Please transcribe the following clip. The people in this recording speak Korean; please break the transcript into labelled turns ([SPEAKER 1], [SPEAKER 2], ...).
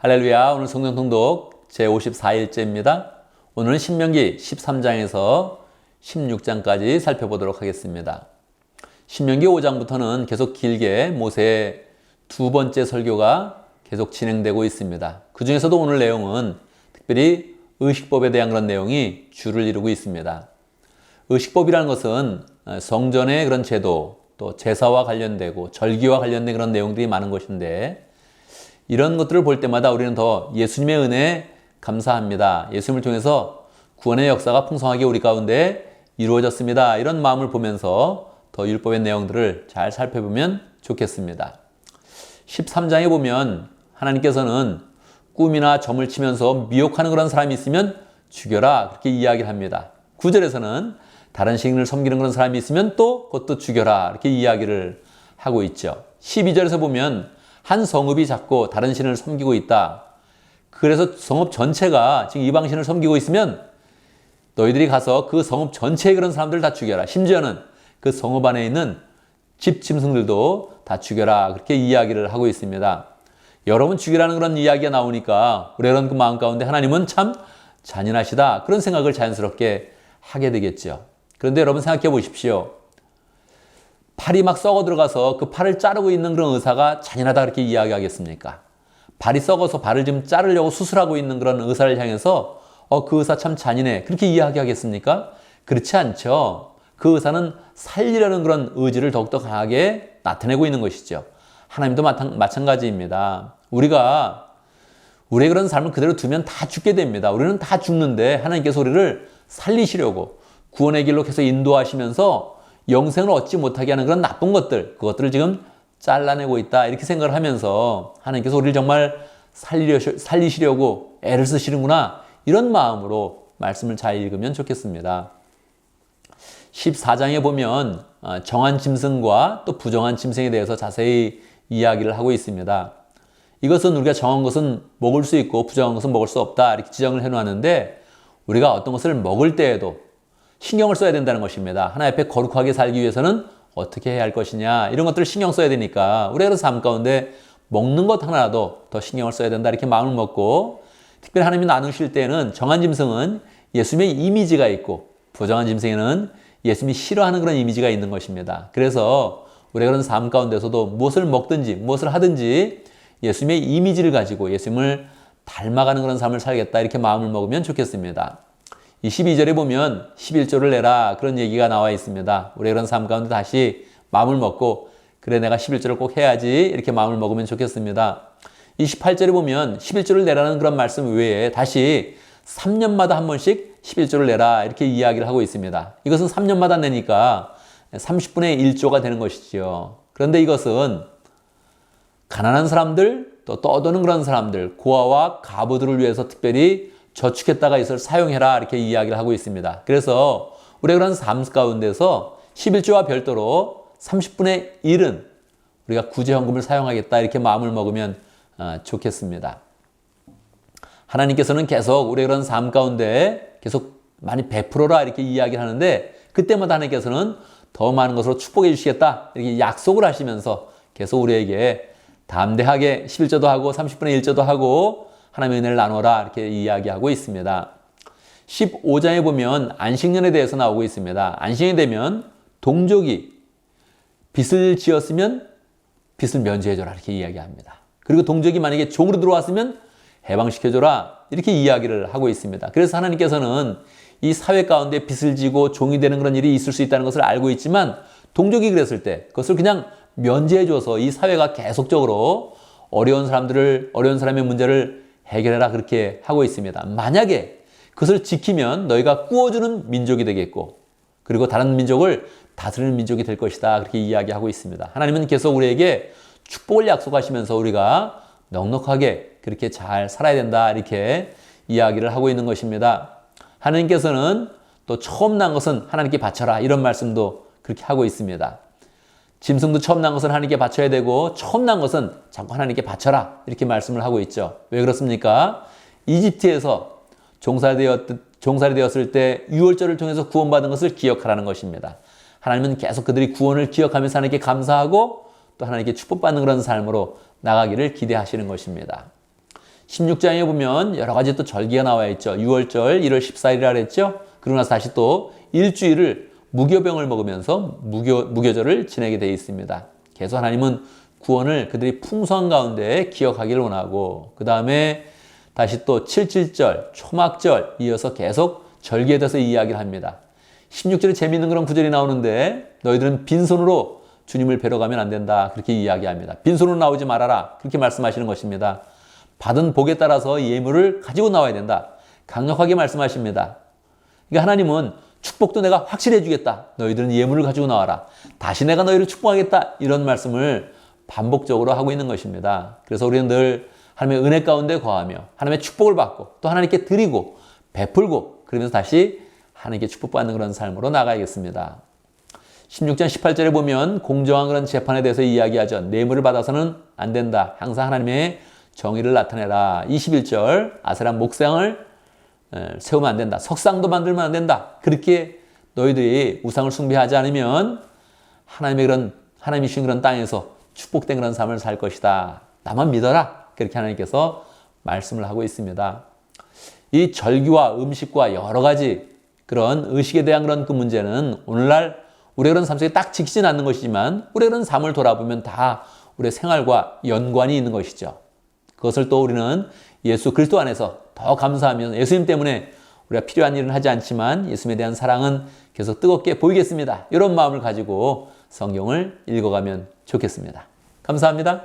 [SPEAKER 1] 할렐루야. 오늘 성경 통독 제54일째입니다. 오늘은 신명기 13장에서 16장까지 살펴보도록 하겠습니다. 신명기 5장부터는 계속 길게 모세의 두 번째 설교가 계속 진행되고 있습니다. 그 중에서도 오늘 내용은 특별히 의식법에 대한 그런 내용이 주를 이루고 있습니다. 의식법이라는 것은 성전의 그런 제도, 또 제사와 관련되고 절기와 관련된 그런 내용들이 많은 것인데, 이런 것들을 볼 때마다 우리는 더 예수님의 은혜에 감사합니다. 예수님을 통해서 구원의 역사가 풍성하게 우리 가운데 이루어졌습니다. 이런 마음을 보면서 더 율법의 내용들을 잘 살펴보면 좋겠습니다. 13장에 보면 하나님께서는 꿈이나 점을 치면서 미혹하는 그런 사람이 있으면 죽여라, 그렇게 이야기를 합니다. 9절에서는 다른 신을 섬기는 그런 사람이 있으면 또 그것도 죽여라, 이렇게 이야기를 하고 있죠. 12절에서 보면 한 성읍이 자꾸 다른 신을 섬기고 있다. 그래서 성읍 전체가 지금 이방신을 섬기고 있으면 너희들이 가서 그 성읍 전체의 그런 사람들을 다 죽여라. 심지어는 그 성읍 안에 있는 집 짐승들도 다 죽여라. 그렇게 이야기를 하고 있습니다. 여러분 죽이라는 그런 이야기가 나오니까 우리는 그 마음 가운데 하나님은 참 잔인하시다, 그런 생각을 자연스럽게 하게 되겠죠. 그런데 여러분 생각해 보십시오. 팔이 막 썩어 들어가서 그 팔을 자르고 있는 그런 의사가 잔인하다, 그렇게 이야기하겠습니까? 발이 썩어서 발을 좀 자르려고 수술하고 있는 그런 의사를 향해서 그 의사 참 잔인해, 그렇게 이야기하겠습니까? 그렇지 않죠. 그 의사는 살리려는 그런 의지를 더욱더 강하게 나타내고 있는 것이죠. 하나님도 마찬가지입니다. 우리가 우리의 그런 삶을 그대로 두면 다 죽게 됩니다. 우리는 다 죽는데 하나님께서 우리를 살리시려고 구원의 길로 계속 인도하시면서 영생을 얻지 못하게 하는 그런 나쁜 것들, 그것들을 지금 잘라내고 있다, 이렇게 생각을 하면서 하나님께서 우리를 정말 살리시려고 애를 쓰시는구나, 이런 마음으로 말씀을 잘 읽으면 좋겠습니다. 14장에 보면 정한 짐승과 또 부정한 짐승에 대해서 자세히 이야기를 하고 있습니다. 이것은 우리가 정한 것은 먹을 수 있고 부정한 것은 먹을 수 없다, 이렇게 지정을 해놓았는데, 우리가 어떤 것을 먹을 때에도 신경을 써야 된다는 것입니다. 하나님 앞에 거룩하게 살기 위해서는 어떻게 해야 할 것이냐, 이런 것들을 신경 써야 되니까 우리가 삶 가운데 먹는 것 하나라도 더 신경을 써야 된다, 이렇게 마음을 먹고, 특별히 하나님이 나누실 때는 정한 짐승은 예수님의 이미지가 있고 부정한 짐승에는 예수님이 싫어하는 그런 이미지가 있는 것입니다. 그래서 우리가 그런 삶 가운데서도 무엇을 먹든지 무엇을 하든지 예수님의 이미지를 가지고 예수님을 닮아가는 그런 삶을 살겠다, 이렇게 마음을 먹으면 좋겠습니다. 이 12절에 보면 11조를 내라, 그런 얘기가 나와 있습니다. 우리 그런 삶 가운데 다시 마음을 먹고, 그래 내가 11조를 꼭 해야지, 이렇게 마음을 먹으면 좋겠습니다. 이 18절에 보면 11조를 내라는 그런 말씀 외에 다시 3년마다 한 번씩 11조를 내라, 이렇게 이야기를 하고 있습니다. 이것은 3년마다 내니까 30분의 1조가 되는 것이죠. 그런데 이것은 가난한 사람들, 또 떠도는 그런 사람들, 고아와 가부들을 위해서 특별히 저축했다가 이것을 사용해라, 이렇게 이야기를 하고 있습니다. 그래서 우리가 그런 삶 가운데서 11조와 별도로 30분의 1은 우리가 구제헌금을 사용하겠다, 이렇게 마음을 먹으면 좋겠습니다. 하나님께서는 계속 우리의 그런 삶 가운데 계속 많이 베풀어라, 이렇게 이야기를 하는데, 그때마다 하나님께서는 더 많은 것으로 축복해 주시겠다, 이렇게 약속을 하시면서 계속 우리에게 담대하게 11조도 하고 30분의 1조도 하고 하나님의 은혜를 나눠라, 이렇게 이야기하고 있습니다. 15장에 보면 안식년에 대해서 나오고 있습니다. 안식년이 되면 동족이 빚을 지었으면 빚을 면제해줘라, 이렇게 이야기합니다. 그리고 동족이 만약에 종으로 들어왔으면 해방시켜줘라, 이렇게 이야기를 하고 있습니다. 그래서 하나님께서는 이 사회 가운데 빚을 지고 종이 되는 그런 일이 있을 수 있다는 것을 알고 있지만, 동족이 그랬을 때 그것을 그냥 면제해줘서 이 사회가 계속적으로 어려운 사람의 문제를 해결해라, 그렇게 하고 있습니다. 만약에 그것을 지키면 너희가 꾸어주는 민족이 되겠고, 그리고 다른 민족을 다스리는 민족이 될 것이다, 그렇게 이야기하고 있습니다. 하나님은 계속 우리에게 축복을 약속하시면서 우리가 넉넉하게 그렇게 잘 살아야 된다, 이렇게 이야기를 하고 있는 것입니다. 하나님께서는 또 처음 난 것은 하나님께 바쳐라, 이런 말씀도 그렇게 하고 있습니다. 짐승도 처음 난 것은 하나님께 바쳐야 되고, 처음 난 것은 자꾸 하나님께 바쳐라, 이렇게 말씀을 하고 있죠. 왜 그렇습니까? 이집트에서 종살이 되었을 때 유월절을 통해서 구원받은 것을 기억하라는 것입니다. 하나님은 계속 그들이 구원을 기억하면서 하나님께 감사하고 또 하나님께 축복받는 그런 삶으로 나가기를 기대하시는 것입니다. 16장에 보면 여러 가지 또 절기가 나와 있죠. 6월절 1월 14일이라 그랬죠. 그러고 나서 다시 또 일주일을 무교병을 먹으면서 무교절을 지내게 되어 있습니다. 계속 하나님은 구원을 그들이 풍성한 가운데 기억하기를 원하고, 그 다음에 다시 또 77절, 초막절 이어서 계속 절기에 대해서 이야기를 합니다. 16절에 재미있는 그런 구절이 나오는데 너희들은 빈손으로 주님을 뵈러 가면 안 된다. 그렇게 이야기합니다. 빈손으로 나오지 말아라. 그렇게 말씀하시는 것입니다. 받은 복에 따라서 예물을 가지고 나와야 된다. 강력하게 말씀하십니다. 그러니까 하나님은 축복도 내가 확실히 해주겠다. 너희들은 예물을 가지고 나와라. 다시 내가 너희를 축복하겠다. 이런 말씀을 반복적으로 하고 있는 것입니다. 그래서 우리는 늘 하나님의 은혜 가운데 거하며 하나님의 축복을 받고 또 하나님께 드리고 베풀고 그러면서 다시 하나님께 축복받는 그런 삶으로 나가야겠습니다. 16장 18절에 보면 공정한 그런 재판에 대해서 이야기하죠. 뇌물을 받아서는 안 된다. 항상 하나님의 정의를 나타내라. 21절 아세라 목상을 세우면 안 된다. 석상도 만들면 안 된다. 그렇게 너희들이 우상을 숭배하지 않으면 하나님이 주신 그런 땅에서 축복된 그런 삶을 살 것이다. 나만 믿어라. 그렇게 하나님께서 말씀을 하고 있습니다. 이 절기와 음식과 여러 가지 그런 의식에 대한 그런 그 문제는 오늘날 우리의 그런 삶 속에 딱 지키진 않는 것이지만 우리의 그런 삶을 돌아보면 다 우리의 생활과 연관이 있는 것이죠. 그것을 또 우리는 예수 그리스도 안에서 더 감사하면 예수님 때문에 우리가 필요한 일은 하지 않지만 예수님에 대한 사랑은 계속 뜨겁게 보이겠습니다. 이런 마음을 가지고 성경을 읽어가면 좋겠습니다. 감사합니다.